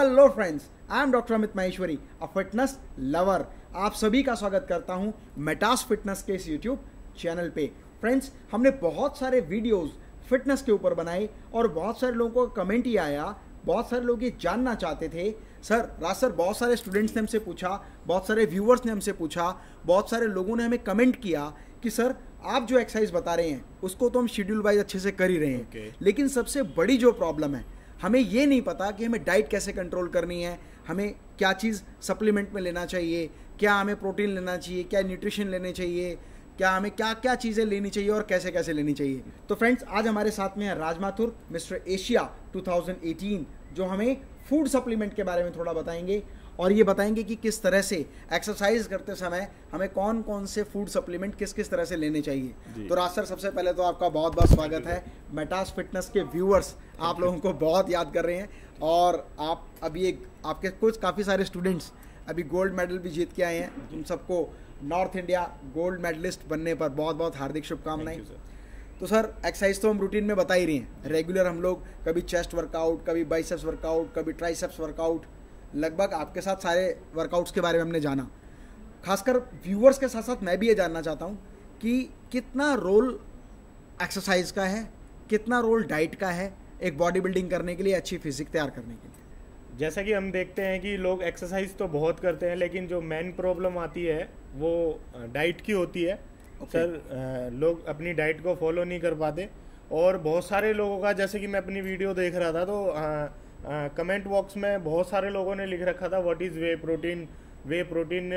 Hello friends, I am doctor Amit Maheshwari, a fitness lover. आप सभी का स्वागत करता हूं मेटास फिटनेस के इस यूट्यूब चैनल पे। फ्रेंड्स, हमने बहुत सारे वीडियोस फिटनेस के ऊपर बनाए और बहुत सारे लोगों को कमेंट ही आया, बहुत सारे लोग ये जानना चाहते थे सर बहुत सारे स्टूडेंट्स ने हमसे पूछा, बहुत सारे व्यूअर्स ने हमसे पूछा, बहुत सारे लोगों ने हमें कमेंट किया कि सर आप जो एक्सरसाइज बता रहे हैं उसको तो हम शेड्यूल वाइज अच्छे से कर ही रहे हैं, लेकिन सबसे बड़ी जो प्रॉब्लम है, हमें ये नहीं पता कि हमें डाइट कैसे कंट्रोल करनी है, हमें क्या चीज़ सप्लीमेंट में लेना चाहिए, क्या हमें प्रोटीन लेना चाहिए, क्या न्यूट्रिशन लेने चाहिए, क्या हमें क्या क्या चीज़ें लेनी चाहिए और कैसे कैसे लेनी चाहिए। तो फ्रेंड्स, आज हमारे साथ में है राज माथुर, मिस्टर एशिया 2018, जो हमें फूड सप्लीमेंट के बारे में थोड़ा बताएंगे और ये बताएंगे कि किस तरह से एक्सरसाइज करते समय हमें कौन कौन से फूड सप्लीमेंट किस किस तरह से लेने चाहिए। तो राज सर, सबसे पहले तो आपका बहुत बहुत स्वागत है। मेटास फिटनेस के व्यूअर्स आप लोगों को बहुत याद कर रहे हैं और आप अभी आपके कुछ काफ़ी सारे स्टूडेंट्स अभी गोल्ड मेडल भी जीत के आए हैं। उन सबको नॉर्थ इंडिया गोल्ड मेडलिस्ट बनने पर बहुत बहुत हार्दिक शुभकामनाएं। तो सर, एक्सरसाइज तो हम रूटीन में बता ही रहे हैं, रेगुलर हम लोग कभी चेस्ट वर्कआउट, कभी बाइसेप्स वर्कआउट, कभी ट्राइसेप्स वर्कआउट, लगभग आपके साथ सारे वर्कआउट्स के बारे में हमने जाना। खासकर व्यूअर्स के साथ साथ मैं भी ये जानना चाहता हूँ कि कितना रोल एक्सरसाइज का है, कितना रोल डाइट का है एक बॉडी बिल्डिंग करने के लिए, अच्छी फिजिक तैयार करने के लिए। जैसा कि हम देखते हैं कि लोग एक्सरसाइज तो बहुत करते हैं, लेकिन जो मेन प्रॉब्लम आती है वो डाइट की होती है। सर, लोग अपनी डाइट को फॉलो नहीं कर पाते और बहुत सारे लोगों का, जैसे कि मैं अपनी वीडियो देख रहा था तो कमेंट बॉक्स में बहुत सारे लोगों ने लिख रखा था what is way protein, way protein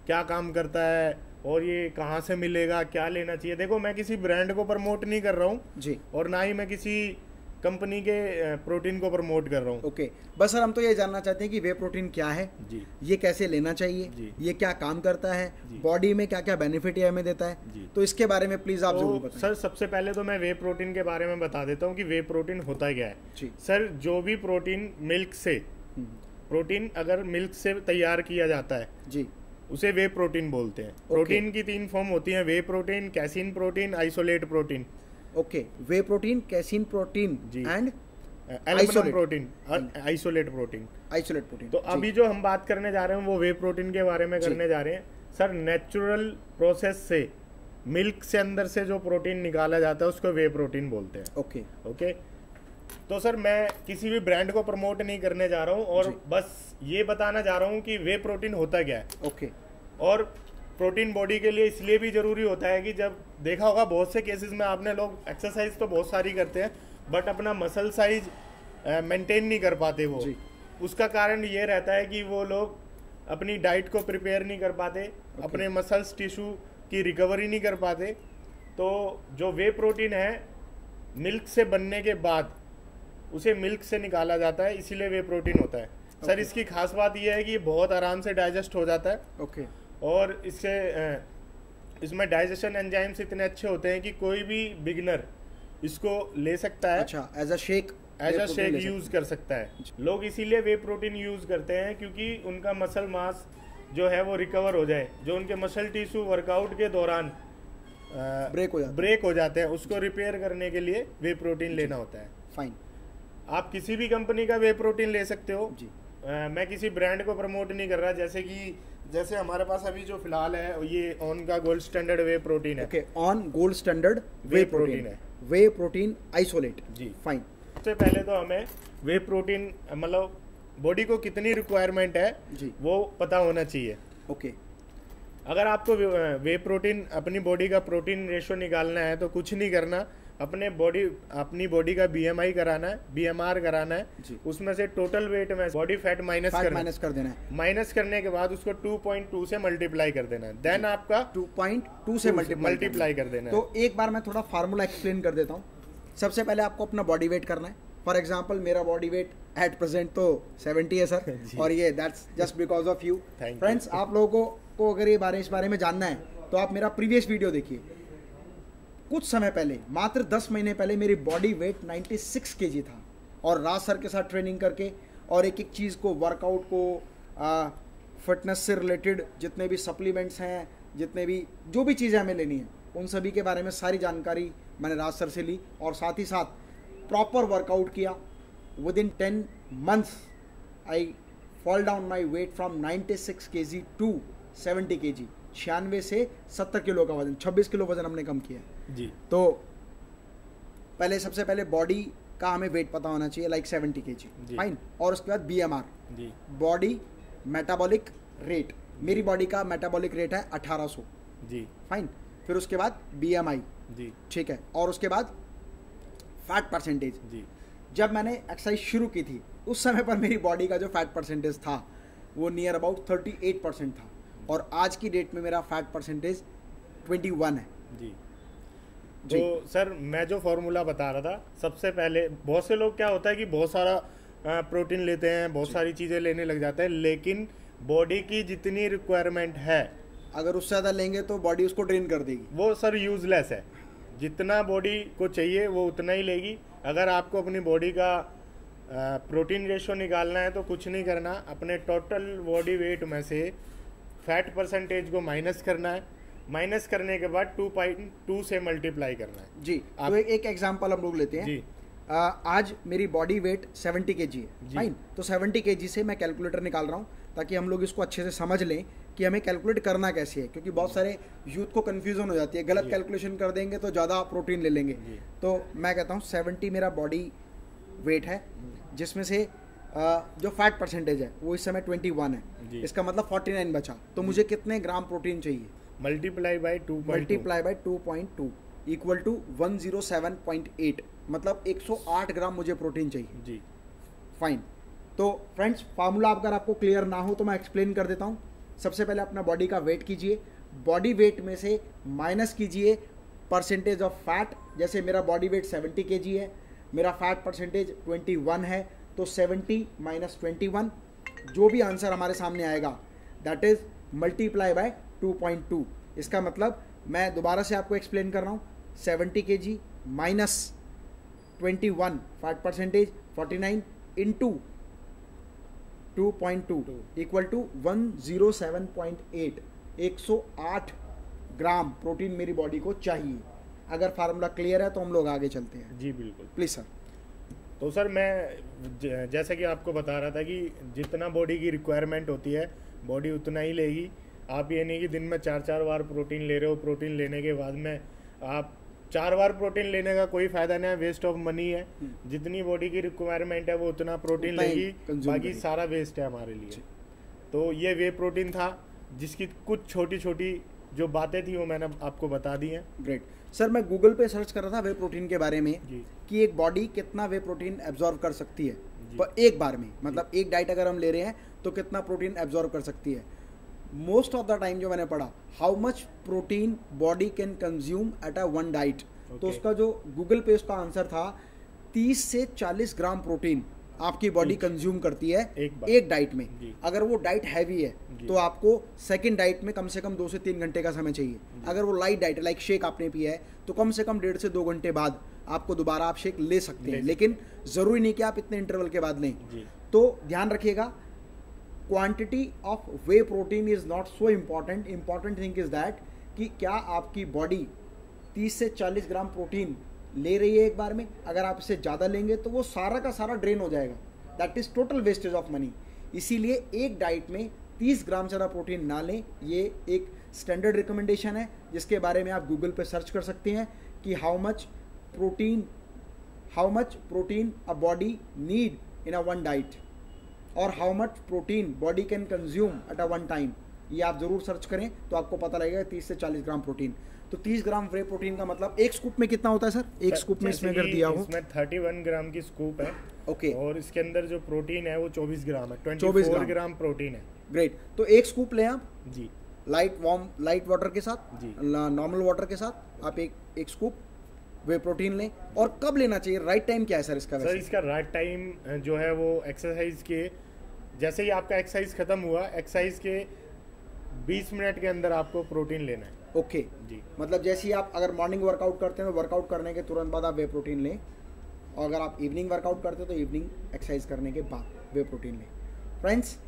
क्या काम करता है और ये कहाँ से मिलेगा, क्या लेना चाहिए। देखो, मैं किसी ब्रांड को प्रमोट नहीं कर रहा हूँ जी, और ना ही मैं किसी कंपनी के प्रोटीन को प्रमोट कर रहा हूँ। ओके, बस सर हम तो ये जानना चाहते हैं कि वे प्रोटीन क्या है जी, ये कैसे लेना चाहिए जी, ये क्या काम करता है, बॉडी में क्या क्या बेनिफिट ये हमें देता है जी, तो इसके बारे में प्लीज आप जरूर बताएं। सर, सबसे पहले तो मैं वे प्रोटीन के बारे में बता देता हूँ कि वे प्रोटीन होता क्या है जी। सर, जो भी प्रोटीन मिल्क से, प्रोटीन अगर मिल्क से तैयार किया जाता है जी, उसे वे प्रोटीन बोलते हैं। प्रोटीन की 3 फॉर्म होती हैं, whey protein, casein protein, isolate protein. Okay, whey protein, casein protein and albumin protein और आइसोलेट प्रोटीन। Isolate protein. तो अभी जो हम बात करने जा रहे हैं वो वे प्रोटीन के बारे में करने जा रहे हैं। सर, नेचुरल प्रोसेस से, मिल्क से अंदर से जो प्रोटीन निकाला जाता है उसको वे प्रोटीन बोलते हैं। ओके ओके, तो सर मैं किसी भी ब्रांड को प्रमोट नहीं करने जा रहा हूँ और बस ये बताना जा रहा हूँ कि वे प्रोटीन होता क्या है। ओके, और प्रोटीन बॉडी के लिए इसलिए भी जरूरी होता है कि जब देखा होगा बहुत से केसेस में आपने, लोग एक्सरसाइज तो बहुत सारी करते हैं बट अपना मसल साइज मेंटेन नहीं कर पाते वो। उसका कारण ये रहता है कि वो लोग अपनी डाइट को प्रिपेयर नहीं कर पाते, अपने मसल्स टिश्यू की रिकवरी नहीं कर पाते। तो जो वे प्रोटीन है, मिल्क से बनने के बाद उसे मिल्क से निकाला जाता है, इसीलिए वे प्रोटीन होता है। सर, इसकी खास बात यह है कि ये बहुत आराम से डाइजेस्ट हो जाता है। ओके, और इसमें डाइजेशन एंजाइम्स इतने अच्छे होते हैं कि कोई भी बिगिनर इसको ले सकता है। अच्छा, एज अ शेक यूज कर सकता है। लोग इसीलिए वे प्रोटीन यूज करते हैं क्योंकि उनका मसल मास जो है वो रिकवर हो जाए। जो उनके मसल टिश्यू वर्कआउट के दौरान ब्रेक हो जाते हैं, उसको रिपेयर करने के लिए वे प्रोटीन लेना होता है। फाइन, आप किसी भी कंपनी का वे प्रोटीन ले सकते हो जी। मैं किसी ब्रांड को प्रमोट नहीं कर रहा, जैसे हमारे पास अभी जो फिलहाल है ये ऑन का गोल्ड स्टैंडर्ड वे प्रोटीन है। Okay, on gold standard way protein है, वे प्रोटीन आइसोलेट जी। फाइन, सबसे पहले तो हमें वे प्रोटीन, मतलब बॉडी को कितनी रिक्वायरमेंट है जी, वो पता होना चाहिए। ओके, अगर आपको वे प्रोटीन, अपनी बॉडी का प्रोटीन रेशियो निकालना है तो कुछ नहीं करना, अपनी बॉडी का BMI कराना है, BMR कराना है, उसमें से टोटल वेट में बॉडी फैट माइनस कर देना है। माइनस करने के बाद उसको 2.2 से मल्टीप्लाई कर देना है, देन आपका 2.2 से मल्टीप्लाई कर देना है। तो एक बार मैं थोड़ा फार्मूला एक्सप्लेन कर देता हूँ। सबसे पहले आपको अपना बॉडी वेट करना है। फॉर एग्जाम्पल, मेरा बॉडी वेट एट प्रेजेंट तो 70 है सर और ये that's just because of you. Friends, आप लोगों को अगर इस बारे में जानना है तो आप मेरा प्रीवियस वीडियो देखिए। कुछ समय पहले, मात्र 10 महीने पहले, मेरी बॉडी वेट 96 kg था और राज सर के साथ ट्रेनिंग करके और एक एक चीज़ को, वर्कआउट को, फिटनेस से रिलेटेड जितने भी सप्लीमेंट्स हैं, जितने भी जो भी चीज़ें हमें लेनी है, उन सभी के बारे में सारी जानकारी मैंने राज सर से ली और साथ ही साथ प्रॉपर वर्कआउट किया। विद इन 10 months I fall down my weight from 96 kg to 70 kg, 96 से 70 किलो का वजन, 26 किलो वजन हमने कम किया जी। तो पहले सबसे पहले बॉडी का हमें वेट पता होना चाहिए, लाइक 70 kg, फाइन। और उसके बाद BMR, बॉडी मेटाबॉलिक रेट, मेरी बॉडी का मेटाबॉलिक रेट है 1800 जी, फाइन। फिर उसके बाद BMI जी, ठीक है, और उसके बाद फैट परसेंटेज जी। जब मैंने एक्सरसाइज शुरू की थी उस समय पर मेरी बॉडी का जो फैट परसेंटेज था वो नियर अबाउट 38% था, और आज की डेट में मेरा फैट परसेंटेज 21 है जी। जी। तो सर मैं जो फॉर्मूला बता रहा था, सबसे पहले बहुत से लोग क्या होता है कि बहुत सारा प्रोटीन लेते हैं, बहुत सारी चीज़ें लेने लग जाते हैं, लेकिन बॉडी की जितनी रिक्वायरमेंट है अगर उससे ज़्यादा लेंगे तो बॉडी उसको ड्रेन कर देगी, वो सर यूजलेस है। जितना बॉडी को चाहिए वो उतना ही लेगी। अगर आपको अपनी बॉडी का प्रोटीन रेशो निकालना है तो कुछ नहीं करना, अपने टोटल बॉडी वेट में से फैट परसेंटेज को माइनस करना है, माइनस करने के बाद 2.2 से मल्टीप्लाई करना है जी। तो एक एग्जांपल हम लोग लेते हैं जी। आज मेरी बॉडी वेट 70 kg है, फाइन। तो 70 kg से मैं कैलकुलेटर निकाल रहा हूँ ताकि हम लोग इसको अच्छे से समझ लें कि हमें कैलकुलेट करना कैसे है, क्योंकि बहुत सारे यूथ को कन्फ्यूजन हो जाती है, गलत कैलकुलेशन कर देंगे तो ज़्यादा प्रोटीन ले लेंगे। तो मैं कहता हूँ 70 मेरा बॉडी वेट है, जिसमें से जो फैट परसेंटेज है वो इस समय 21 है, इसका मतलब 49 बचा। तो मुझे कितने ग्राम प्रोटीन चाहिए? मल्टीप्लाई बाय 2.2 इक्वल टू 107.8, मतलब 108 ग्राम मुझे प्रोटीन चाहिए जी, फाइन। तो फ्रेंड्स फार्मूला अगर आपको क्लियर ना हो तो मैं एक्सप्लेन कर देता हूँ। सबसे पहले अपना बॉडी का वेट कीजिए, बॉडी वेट में से माइनस कीजिए परसेंटेज ऑफ फैट। जैसे मेरा बॉडी वेट 70 kg है, मेरा फैट परसेंटेज 21 है, तो 70 माइनस 21, जो भी आंसर हमारे सामने आएगा दैट इज मल्टीप्लाई बाय 2.2। इसका मतलब मैं दोबारा से आपको एक्सप्लेन कर रहा हूँ, 70 kg minus 21 fat percentage 49 into 2.2 equal to 107.8, 108 gram protein मेरी बॉडी को चाहिए। अगर फार्मूला क्लियर है तो हम लोग आगे चलते हैं। जी बिल्कुल प्लीज सर। तो सर मैं जैसे कि आपको बता रहा था कि जितना बॉडी की रिक्वायरमेंट होती है बॉडी उतना ही लेगी। आप ये नहीं कि दिन में 4 बार प्रोटीन ले रहे हो, प्रोटीन लेने के बाद में आप 4 बार प्रोटीन लेने का कोई फायदा नहीं है, वेस्ट ऑफ मनी है। जितनी बॉडी की रिक्वायरमेंट है वो उतना प्रोटीन लेगी, बाकी सारा वेस्ट है हमारे लिए। तो ये वे प्रोटीन था जिसकी कुछ छोटी छोटी जो बातें थी वो मैंने आपको बता दी हैं। ग्रेट सर, मैं गूगल पे सर्च कर रहा था वे प्रोटीन के बारे में कि एक बॉडी कितना वे प्रोटीन एब्जॉर्व कर सकती है पर एक बार में, मतलब एक डाइट अगर हम ले रहे हैं तो कितना प्रोटीन एब्जॉर्व कर सकती है। मोस्ट ऑफ द टाइम जो मैंने पढ़ा, how much protein body can consume at a one diet, तो उसका जो गूगल पे उसका आंसर था 30 से 40 ग्राम प्रोटीन आपकी बॉडी कंज्यूम करती है एक डाइट में। अगर वो डाइट हैवी है तो आपको सेकंड डाइट में कम से कम 2 से 3 घंटे का समय चाहिए। अगर वो लाइट डाइट है, लाइक शेक आपने पिया है, तो कम से कम 1.5 से 2 घंटे बाद आपको दोबारा आप शेक ले सकते हैं, लेकिन ज़रूरी नहीं कि आप इतने इंटरवल के बाद लें। तो ध्यान रखिएगा, quantity of way protein is not so important. Important thing is that कि क्या आपकी बॉडी 30 से 40 ग्राम प्रोटीन ले रही है एक बार में। अगर आप इससे ज़्यादा लेंगे तो वो सारा का सारा ड्रेन हो जाएगा, that is total wastage of money. इसीलिए एक डाइट में 30 ग्राम से ज़्यादा प्रोटीन ना लें। ये एक स्टैंडर्ड रिकमेंडेशन है जिसके बारे में आप गूगल पे सर्च कर सकते हैं कि how much protein a body need in a one diet और how much protein body can consume at a one time. ये आप ज़रूर सर्च करें तो आपको पता लगेगा 30 से 40 ग्राम प्रोटीन। तो 30 ग्राम वे प्रोटीन का मतलब एक स्कूप में कितना होता है सर? एक स्कूप में इसमें अगर दिया हो, इसमें 31 ग्राम की स्कूप है। ओके। और इसके अंदर जो प्रोटीन है वो 24 ग्राम है, 24 ग्राम प्रोटीन है। ग्रेट। तो एक स्कूप लें आप जी, लाइट वाटर के साथ, नॉर्मल वाटर के साथ आप एक स्कूप वे प्रोटीन लें। और कब लेना चाहिए, राइट टाइम क्या है सर इसका? सर इसका राइट टाइम जो है वो एक्सरसाइज के जैसे ही आपका एक्सरसाइज खत्म हुआ, एक्सरसाइज के 20 मिनट के अंदर आपको प्रोटीन लेना है। ओके जी, मतलब जैसे ही आप अगर मॉर्निंग वर्कआउट करते हैं तो वर्कआउट करने के तुरंत बाद आप वे प्रोटीन लें, और अगर आप इवनिंग वर्कआउट करते हैं तो इवनिंग एक्सरसाइज करने के बाद वे प्रोटीन लें। फ्रेंड्स,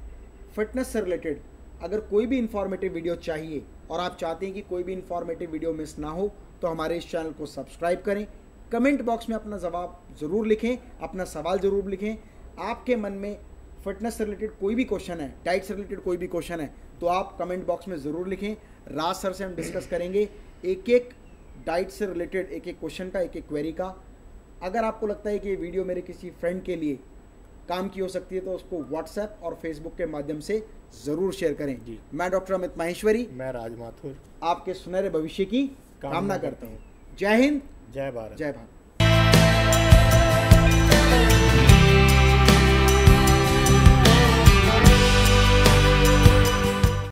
फिटनेस से रिलेटेड अगर कोई भी इंफॉर्मेटिव वीडियो चाहिए और आप चाहते हैं कि कोई भी इंफॉर्मेटिव वीडियो मिस ना हो तो हमारे इस चैनल को सब्सक्राइब करें। कमेंट बॉक्स में अपना जवाब ज़रूर लिखें, अपना सवाल ज़रूर लिखें। आपके मन में फिटनेस से रिलेटेड कोई भी क्वेश्चन है, डाइट से रिलेटेड कोई भी क्वेश्चन है, तो आप कमेंट बॉक्स में ज़रूर लिखें। राज सर से हम डिस्कस करेंगे एक एक डाइट से रिलेटेड, एक एक क्वेश्चन का, एक एक क्वेरी का। अगर आपको लगता है कि ये वीडियो मेरे किसी फ्रेंड के लिए काम की हो सकती है तो उसको व्हाट्सएप और फेसबुक के माध्यम से ज़रूर शेयर करें जी। मैं डॉक्टर अमित माहेश्वरी, मैं राज माथुर, आपके सुनहरे भविष्य की कामना करता हूँ। जय हिंद, जय भारत। जय भारत।